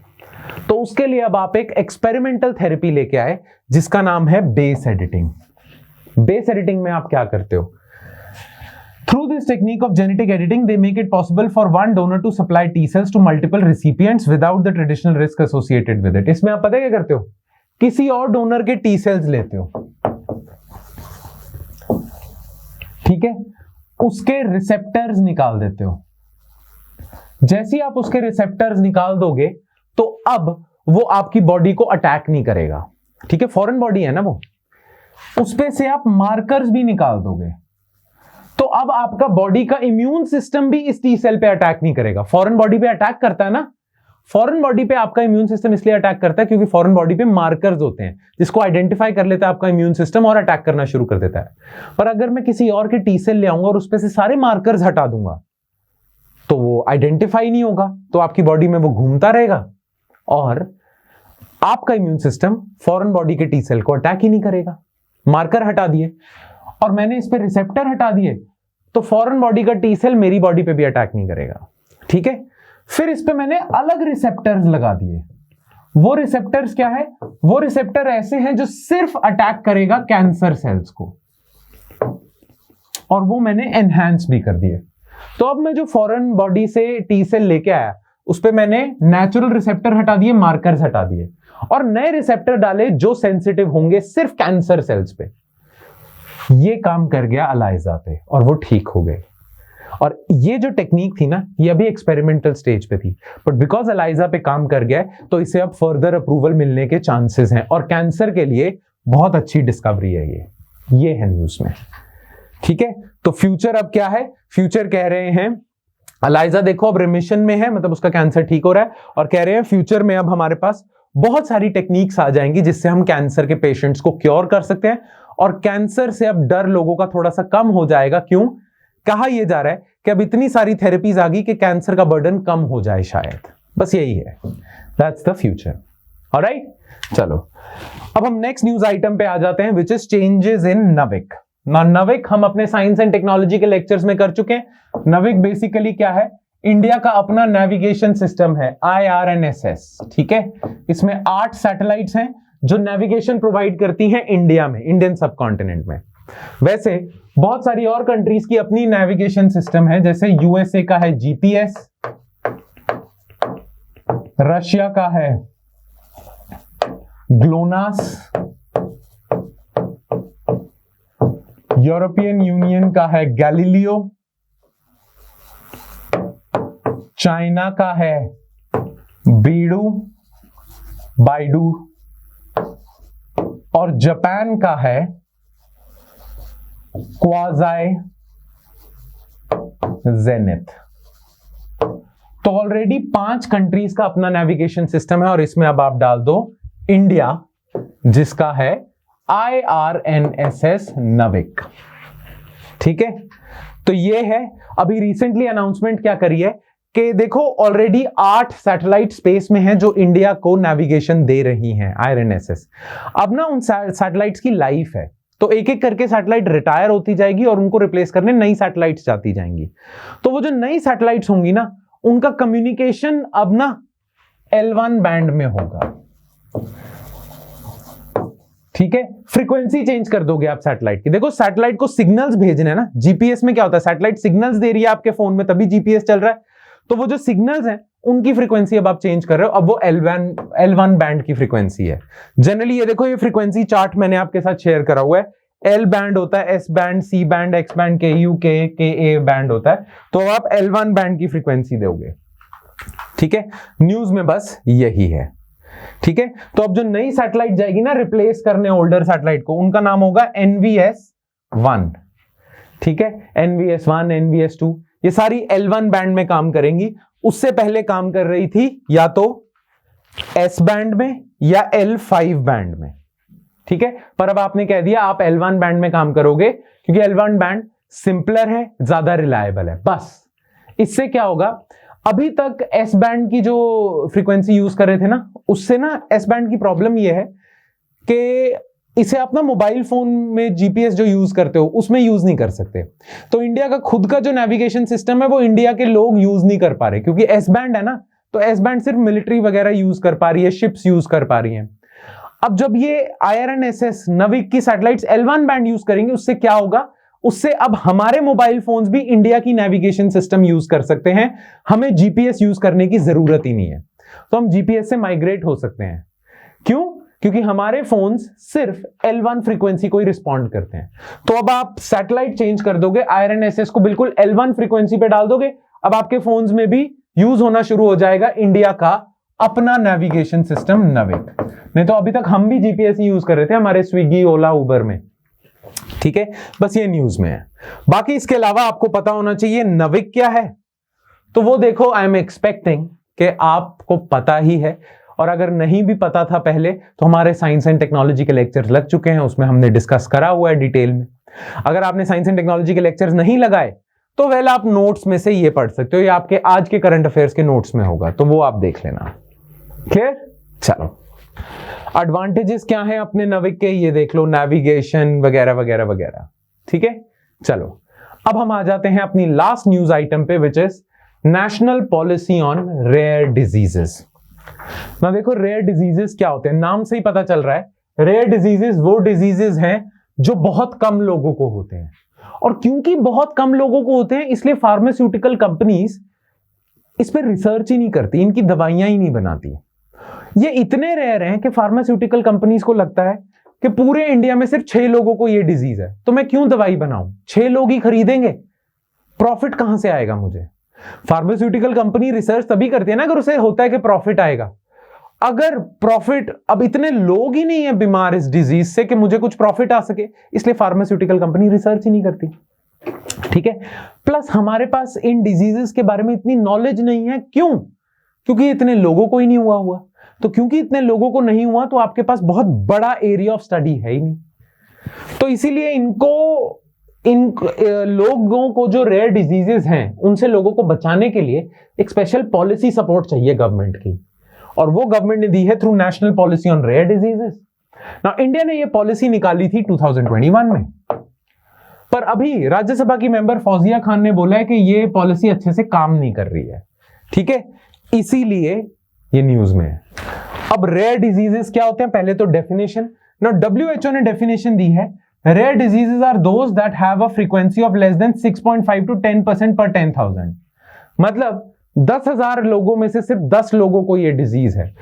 तो उसके लिए अब आप एक एक्सपेरिमेंटल थेरेपी लेके आए जिसका नाम है बेस एडिटिंग। बेस एडिटिंग में आप क्या करते हो? Through this technique of genetic editing, they make it possible for one donor to supply T cells to multiple recipients without the traditional risk associated with it. इसमें आप पता क्या करते हो? किसी और डोनर के T cells लेते हो, ठीक है, उसके रिसेप्टर्स निकाल देते हो। जैसे ही आप उसके रिसेप्टर्स निकाल दोगे तो अब वो आपकी बॉडी को अटैक नहीं करेगा, ठीक है, फॉरेन बॉडी है ना वो, उस पे से आप मार्कर्स भी निकाल दोगे तो अब आपका बॉडी का इम्यून सिस्टम भी इस टी सेल पे अटैक नहीं करेगा। फॉरेन बॉडी पे अटैक करता है ना, फॉरेन बॉडी पे आपका इम्यून सिस्टम इसलिए अटैक करता है क्योंकि फॉरेन बॉडी पे मार्कर्स होते हैं जिसको आइडेंटिफाई कर लेता है आपका इम्यून सिस्टम और अटैक करना शुरू कर देता है। पर अगर मैं किसी और के टी सेल ले आऊंगा और उस पे से सारे मार्कर्स हटा दूंगा तो वो आइडेंटिफाई नहीं होगा, तो आपकी बॉडी में वो घूमता रहेगा और आपका इम्यून सिस्टम फॉरेन बॉडी के टी सेल को अटैक ही नहीं करेगा। मार्कर हटा दिए और मैंने इस पे रिसेप्टर हटा दिए तो फॉरेन बॉडी का टी सेल मेरी बॉडी पे भी अटैक नहीं करेगा, ठीक है। फिर इस पे मैंने अलग रिसेप्टर्स लगा दिए। वो रिसेप्टर्स क्या है? वो रिसेप्टर ऐसे हैं जो सिर्फ अटैक करेगा कैंसर सेल्स को, और वो मैंने एनहांस भी कर दिए। तो अब मैं जो फॉरेन बॉडी से टी सेल लेके आया उस पे मैंने नेचुरल रिसेप्टर हटा दिए, मार्कर्स हटा दिए और नए रिसेप्टर डाले जो सेंसिटिव होंगे सिर्फ कैंसर सेल्स पे। ये काम कर गया एलाइजा पे और वो ठीक हो गए। और ये जो टेक्निक थी ना, ये अभी एक्सपेरिमेंटल स्टेज पे थी, बट बिकॉज एलाइजा पे काम कर गया है तो इसे अब फर्दर अप्रूवल मिलने के चांसेस हैं और कैंसर के लिए बहुत अच्छी डिस्कवरी है ये है न्यूज में, ठीक है। तो फ्यूचर अब क्या है? फ्यूचर कह रहे हैं एलाइजा देखो अब रिमिशन में है, मतलब उसका कैंसर ठीक हो रहा है, और कह रहे हैं फ्यूचर में अब हमारे पास बहुत सारी टेक्निक्स आ जाएंगी जिससे हम कैंसर के पेशेंट्स को क्योर कर सकते हैं और कैंसर से अब डर लोगों का थोड़ा सा कम हो जाएगा। क्यों? कहा यह जा रहा है कि अब इतनी सारी थेरेपीज आ गई कि कैंसर का बर्डन कम हो जाए शायद। बस यही है, दैट्स द फ्यूचर। ऑलराइट, चलो अब हम नेक्स्ट न्यूज आइटम पे आ जाते हैं विच इज चेंजेस इन नविक। नविक हम अपने साइंस एंड टेक्नोलॉजी के लेक्चर्स में कर चुके हैं। नविक बेसिकली क्या है? इंडिया का अपना नेविगेशन सिस्टम है, IRNSS, ठीक है। इसमें 8 सैटेलाइट्स हैं जो नेविगेशन प्रोवाइड करती हैं इंडिया में, इंडियन सबकॉन्टिनेंट में। वैसे बहुत सारी और कंट्रीज की अपनी नेविगेशन सिस्टम है, जैसे यूएसए का है GPS, रशिया का है ग्लोनास, यूरोपियन यूनियन का है गैलीलियो, चाइना का है बाइडू और जापान का है क्वाजाई जेनिथ। तो ऑलरेडी 5 कंट्रीज का अपना नेविगेशन सिस्टम है और इसमें अब आप डाल दो इंडिया जिसका है IRNSS नविक, ठीक है। तो ये है अभी रिसेंटली अनाउंसमेंट क्या करी है कि देखो ऑलरेडी 8 सैटेलाइट स्पेस में हैं जो इंडिया को नेविगेशन दे रही हैं IRNSS। अब ना उन सैटेलाइट्स की लाइफ है, तो एक एक करके सैटेलाइट रिटायर होती जाएगी और उनको रिप्लेस करने नई सैटेलाइट्स जाती जाएंगी। तो वो जो नई सैटेलाइट्स होंगी ना, उनका कम्युनिकेशन अब ना L1 बैंड में होगा, ठीक है। फ्रीक्वेंसी चेंज कर दोगे आप सैटेलाइट की। देखो सैटेलाइट को सिग्नल्स भेजने हैं ना, जीपीएस में क्या होता है, सैटेलाइट सिग्नल्स दे रही है आपके फोन में तभी जीपीएस चल रहा है। तो वो जो सिग्नल्स हैं उनकी फ्रीक्वेंसी अब आप चेंज कर रहे हो, अब वो L1 बैंड की फ्रीक्वेंसी है। जनरली ये देखो, ये फ्रीक्वेंसी चार्ट मैंने आपके साथ शेयर करा हुआ है। एल बैंड होता है, S band, C band, X band, K U K A band होता है, तो आप L1 बैंड की फ्रीक्वेंसी दोगे। ठीक है, न्यूज में बस यही है। ठीक है, तो अब जो नई सैटेलाइट जाएगी ना रिप्लेस करने ओल्डर सैटेलाइट को, उनका नाम होगा NVS-1। ठीक है, NVS-1, NVS-2, ये सारी L1 बैंड में काम करेंगी। उससे पहले काम कर रही थी या तो S बैंड में या L5 बैंड में। ठीक है, पर अब आपने कह दिया आप L1 बैंड में काम करोगे, क्योंकि L1 बैंड सिंपलर है, ज्यादा रिलायबल है। बस इससे क्या होगा, अभी तक S बैंड की जो फ्रीक्वेंसी यूज कर रहे थे ना, उससे ना S बैंड की प्रॉब्लम ये है कि इसे आप ना मोबाइल फोन में जीपीएस जो यूज करते हो उसमें यूज नहीं कर सकते। तो इंडिया का खुद का जो नेविगेशन सिस्टम है वो इंडिया के लोग यूज नहीं कर पा रहे, क्योंकि S बैंड है ना, तो S बैंड सिर्फ मिलिट्री वगैरह यूज कर पा रही है, शिप्स यूज कर पा रही हैं। अब जब ये IRNSS नविक की सैटेलाइट्स L1 बैंड यूज करेंगे, उससे क्या होगा, उससे अब हमारे मोबाइल फोन्स भी इंडिया की नेविगेशन सिस्टम यूज कर सकते हैं, हमें जीपीएस यूज करने की जरूरत ही नहीं है। तो हम जीपीएस से माइग्रेट हो सकते हैं। क्यों? क्योंकि हमारे फोन्स सिर्फ L1 फ्रीक्वेंसी को ही रिस्पॉन्ड करते हैं। तो अब आप सैटेलाइट चेंज कर दोगे, IRNSS को बिल्कुल L1 फ्रीक्वेंसी पे डाल दोगे, अब आपके फोन्स में भी यूज होना शुरू हो जाएगा इंडिया का अपना नेविगेशन सिस्टम नविक। नहीं तो अभी तक हम भी जीपीएस यूज कर रहे थे हमारे स्विगी, ओला, उबर में। ठीक है, बस ये न्यूज में है। बाकी इसके अलावा आपको पता होना चाहिए नविक क्या है, तो वो देखो, आई एम एक्सपेक्टिंग कि आपको पता ही है, और अगर नहीं भी पता था पहले तो हमारे साइंस एंड टेक्नोलॉजी के लेक्चर्स लग चुके हैं, उसमें हमने डिस्कस करा हुआ है डिटेल में। अगर आपने साइंस एंड टेक्नोलॉजी के लेक्चर्स नहीं लगाए तो वेल आप नोट्स में से ये पढ़ सकते हो, या आपके आज के करंट अफेयर्स के नोट्स में होगा, तो वो आप देख लेना। क्लियर? चलो, एडवांटेजेस क्या हैं अपने नविक के, ये देख लो, नेविगेशन वगैरह वगैरह वगैरह। ठीक है, चलो अब हम आ जाते हैं अपनी लास्ट न्यूज आइटम पे, which is national policy on rare diseases. ना देखो, रेयर डिजीजेस क्या होते हैं, नाम से ही पता चल रहा है, रेयर डिजीजेस वो डिजीजेस हैं जो बहुत कम लोगों को होते हैं, और क्योंकि बहुत कम लोगों को होते हैं इसलिए फार्मास्यूटिकल कंपनीज इस पर रिसर्च ही नहीं करती, इनकी दवाइयां ही नहीं बनाती। ये इतने रेयर हैं कि फार्मास्यूटिकल कंपनीज को लगता है कि पूरे इंडिया में सिर्फ 6 लोगों को ये डिजीज है, तो मैं क्यों दवाई बनाऊं, 6 लोग ही खरीदेंगे, प्रॉफिट कहां से आएगा मुझे। फार्मास्यूटिकल कंपनी रिसर्च तभी करती है ना अगर उसे होता है कि प्रॉफिट आएगा। अगर प्रॉफिट, अब इतने लोग ही नहीं है बीमार इस डिजीज से कि मुझे कुछ प्रॉफिट आ सके, इसलिए फार्मास्यूटिकल कंपनी रिसर्च ही नहीं करती। ठीक है, प्लस हमारे पास इन डिजीजेस के बारे में इतनी नॉलेज नहीं है। क्यों? क्योंकि इतने लोगों को ही नहीं हुआ। तो क्योंकि इतने लोगों को नहीं हुआ तो आपके पास बहुत बड़ा एरिया ऑफ स्टडी है ही नहीं, तो इसीलिए इन लोगों को जो रेयर डिजीजेस हैं उनसे लोगों को बचाने के लिए एक स्पेशल पॉलिसी सपोर्ट चाहिए गवर्नमेंट की, और वो गवर्नमेंट ने दी है through national policy on rare diseases. Now India ने ये पॉलिसी निकाली थी 2021 में, पर अभी राज्यसभा की मेंबर फौजिया खान ने बोला है कि ये पॉलिसी अच्छे से काम नहीं कर रही है। ठीक है, इसीलिए ये न्यूज में है। अब रेयर डिजीजेस क्या होते हैं, पहले तो डेफिनेशन। नाउ WHO ने डेफिनेशन दी है, rare diseases are those that have a frequency of less than 6.5 to 10% per 10,000। मतलब 10,000 लोगों में से सिर्फ 10 लोगों को ये डिजीज है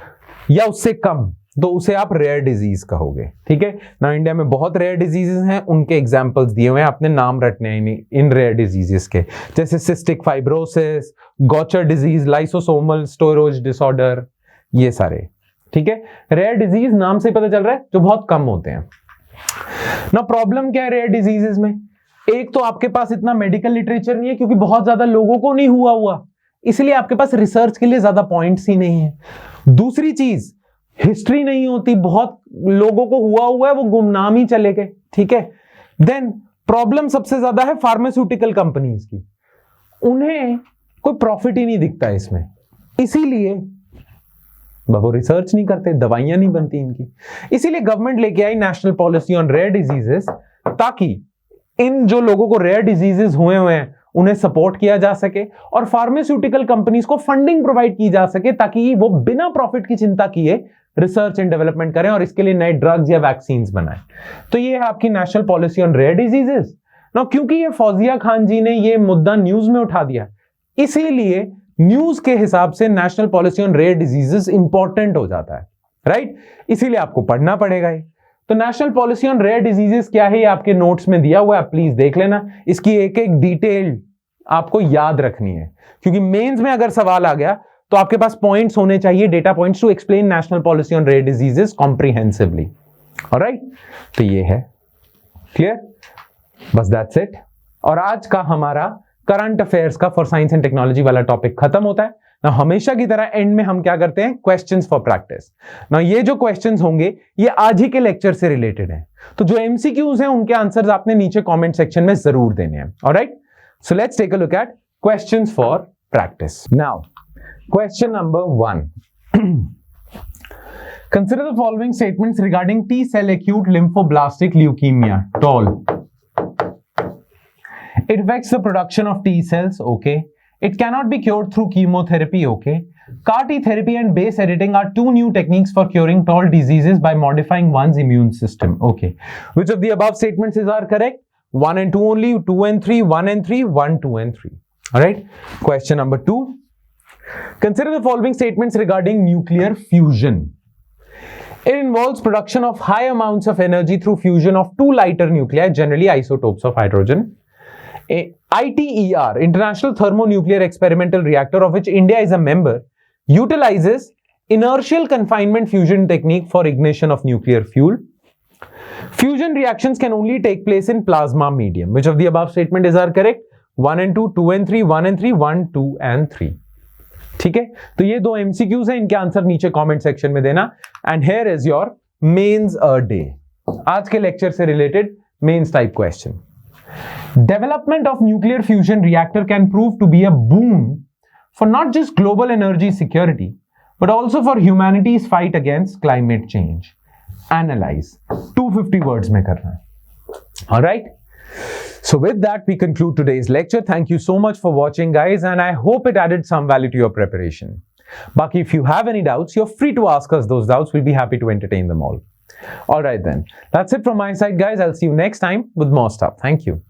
या उससे कम, तो उसे आप रेयर डिजीज कहोगे। ठीक है ना, इंडिया में बहुत रेयर डिजीजेस हैं, उनके एग्जांपल्स दिए हुए हैं, आपने नाम रटने हैं इन रेयर डिजीजेस के, जैसे cystic fibrosis, Gaucher disease, lysosomal storage disorder, ये सारे। ठीक है, रेयर डिजीज नाम से पता चल रहा है जो बहुत कम होते हैं ना। प्रॉब्लम क्या है रेयर डिजीजेस में, एक तो आपके पास इतना मेडिकल लिटरेचर नहीं है क्योंकि बहुत ज्यादा लोगों को नहीं हुआ, इसलिए आपके पास रिसर्च के लिए ज्यादा पॉइंट्स ही नहीं है। दूसरी चीज, हिस्ट्री नहीं होती, बहुत लोगों को हुआ है वो गुमनाम ही चले गए। ठीक है, देन प्रॉब्लम सबसे ज्यादा है फार्मास्यूटिकल कंपनीज की, उन्हें कोई प्रॉफिट ही नहीं दिखता इसमें, इसीलिए वो रिसर्च नहीं करते, दवाइयां नहीं बनती इनकी। इसीलिए गवर्नमेंट लेके आई national policy on rare diseases, ताकि इन जो लोगों को रेयर डिजीजेस हुए हैं उन्हें सपोर्ट किया जा सके और फार्मास्यूटिकल कंपनीज को फंडिंग प्रोवाइड की जा सके, ताकि वो बिना प्रॉफिट की चिंता किए रिसर्च एंड डेवलपमेंट करें और इसके लिए नए ड्रग्स या वैक्सीन्स बनाएं। तो ये है आपकी national policy on rare diseases. ना क्योंकि ये फौजिया खान जी ने ये मुद्दा न्यूज में उठा दिया, इसीलिए न्यूज के हिसाब से national policy on rare diseases important हो जाता है, राइट? इसीलिए आपको पढ़ना पड़ेगा। तो national policy on rare diseases क्या है, ये आपके नोट्स में दिया हुआ है, आप प्लीज देख लेना। इसकी एक एक डिटेल आपको याद रखनी है, क्योंकि मेंस में अगर सवाल आ गया तो आपके पास पॉइंट्स होने चाहिए, data points to explain national policy on rare diseases comprehensively. Alright, तो ये है क्लियर, बस दैट्स इट। और आज का हमारा करंट अफेयर्स का फॉर साइंस एंड टेक्नोलॉजी वाला टॉपिक खत्म होता है ना। हमेशा की तरह एंड में हम क्या करते हैं, क्वेश्चंस फॉर प्रैक्टिस ना। ये जो क्वेश्चंस होंगे ये आज ही के लेक्चर से रिलेटेड हैं, तो जो एमसीक्यूज हैं उनके आंसर्स आपने नीचे कमेंट सेक्शन में जरूर देने हैं। Alright, so let's take a look at questions for practice. Now question number 1, consider the following statements regarding T cell acute lymphoblastic leukemia, TOL. It affects the production of T cells, okay. It cannot be cured through chemotherapy, okay. CAR T therapy and base editing are two new techniques for curing TOL diseases by modifying one's immune system, okay. Which of the above statements are correct? 1 and 2 only, 2 and 3, 1 and 3, 1, 2 and 3. Alright, question number 2. Consider the following statements regarding nuclear fusion. It involves production of high amounts of energy through fusion of two lighter nuclei, generally isotopes of hydrogen. ITER, International Thermonuclear Experimental Reactor, of which India is a member, utilizes inertial confinement fusion technique for ignition of nuclear fuel. Fusion reactions can only take place in plasma medium. Which of the above statements are correct? 1 and 2, 2 and 3, 1 and 3, 1, 2 and 3. ठीक है, तो ये दो एमसीक्यूज हैं, इनके आंसर नीचे कमेंट सेक्शन में देना। And here is your mains a day, आज के लेक्चर से related mains type question. Development of nuclear fusion reactor can prove to be a boon for not just global energy security, but also for humanity's fight against climate change. Analyze, 250 words में करना है। All right? So with that, we conclude today's lecture. Thank you so much for watching, guys, and I hope it added some value to your preparation. Baki, if you have any doubts, you're free to ask us those doubts. We'll be happy to entertain them all. All right then. That's it from my side, guys. I'll see you next time with more stuff. Thank you.